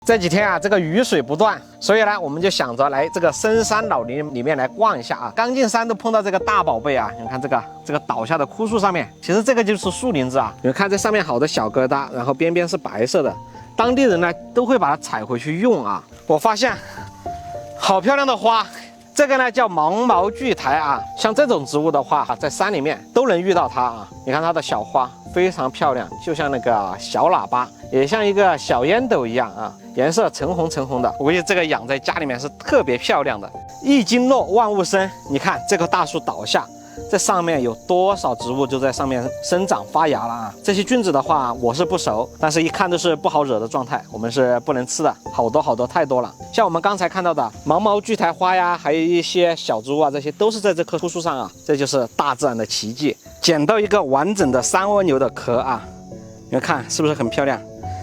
这几天啊，这个雨水不断，所以呢，我们就想着来这个深山老林里面来逛一下啊。刚进山都碰到这个大宝贝啊！你看这个倒下的枯树上面，其实这个就是树林子啊。你们看这上面好多小疙瘩，然后边边是白色的，当地人呢都会把它采回去用啊。我发现好漂亮的花。 这个呢叫芒毛苣苔啊，像这种植物的话，在山里面都能遇到它啊。你看它的小花非常漂亮，就像那个小喇叭，也像一个小烟斗一样啊，颜色橙红橙红的。我估计这个养在家里面是特别漂亮的。一经落万物生，你看这棵大树倒下。 这上面有多少植物就在上面生长发芽了啊！这些菌子的话，我是不熟，但是一看都是不好惹的状态，我们是不能吃的，好多太多了。像我们刚才看到的芒毛苣苔花呀，还有一些小植物啊，这些都是在这棵枯树上啊，这就是大自然的奇迹。捡到一个完整的山蜗牛的壳啊，你们看是不是很漂亮？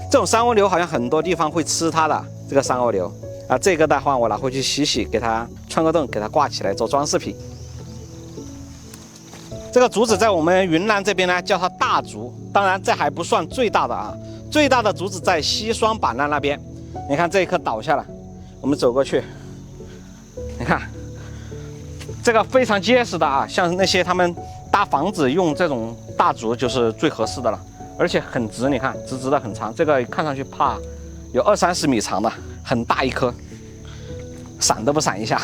这种山蜗牛好像很多地方会吃它的这个山蜗牛啊，这个的话我拿回去洗洗，给它穿个洞，给它挂起来做装饰品。 这个竹子在我们云南这边呢，叫它大竹。当然，这还不算最大的啊，最大的竹子在西双版纳那边。你看这一棵倒下了，我们走过去，你看这个非常结实的啊，像那些他们搭房子用这种大竹就是最合适的了，而且很直，你看直直的很长，这个看上去怕有20-30米长的，很大一棵，闪都不闪一下。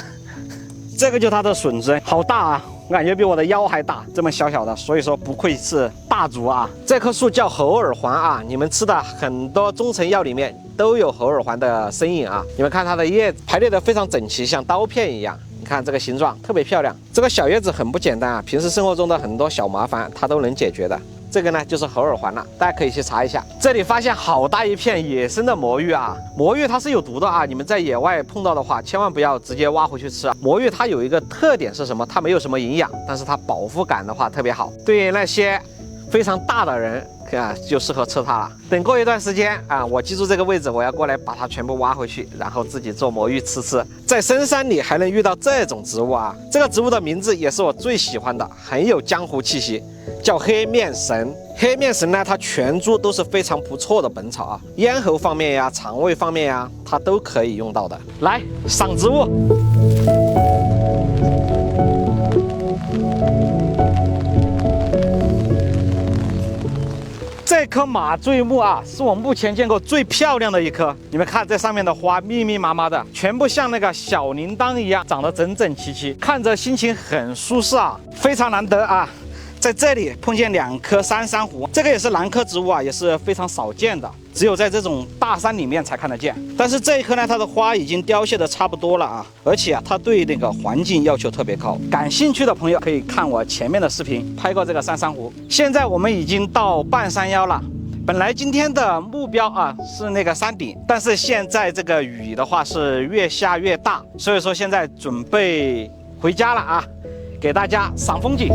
这个就它的笋子，好大啊！ 我感觉比我的腰还大，这么小小的，所以说不愧是大竹啊！这棵树叫猴耳环啊，你们吃的很多中成药里面都有猴耳环的身影啊。你们看它的叶子排列的非常整齐，像刀片一样。你看这个形状特别漂亮。这个小叶子很不简单啊，平时生活中的很多小麻烦它都能解决的。 这个呢就是猴耳环了，大家可以去查一下。这里发现好大一片野生的魔芋啊！魔芋它是有毒的啊，你们在野外碰到的话，千万不要直接挖回去吃啊。魔芋它有一个特点是什么？它没有什么营养，但是它饱腹感的话特别好，对于那些非常大的人啊就适合吃它了。等过一段时间啊，我记住这个位置，我要过来把它全部挖回去，然后自己做魔芋吃。在深山里还能遇到这种植物啊！这个植物的名字也是我最喜欢的，很有江湖气息。 叫黑面神，黑面神呢，它全株都是非常不错的本草啊，咽喉方面呀、肠胃方面呀，它都可以用到的。来，赏植物。这棵马醉木啊，是我目前见过最漂亮的一棵。你们看这上面的花密密麻麻的，全部像那个小铃铛一样，长得整整齐齐，看着心情很舒适啊，非常难得啊。 在这里碰见2颗山珊瑚，这个也是兰科植物啊，也是非常少见的，只有在这种大山里面才看得见。但是这一棵呢，它的花已经凋谢的差不多了啊，而且啊，它对那个环境要求特别高。感兴趣的朋友可以看我前面的视频，拍过这个山珊瑚。现在我们已经到半山腰了，本来今天的目标啊是那个山顶，但是现在这个雨的话是越下越大，所以说现在准备回家了啊，给大家赏风景。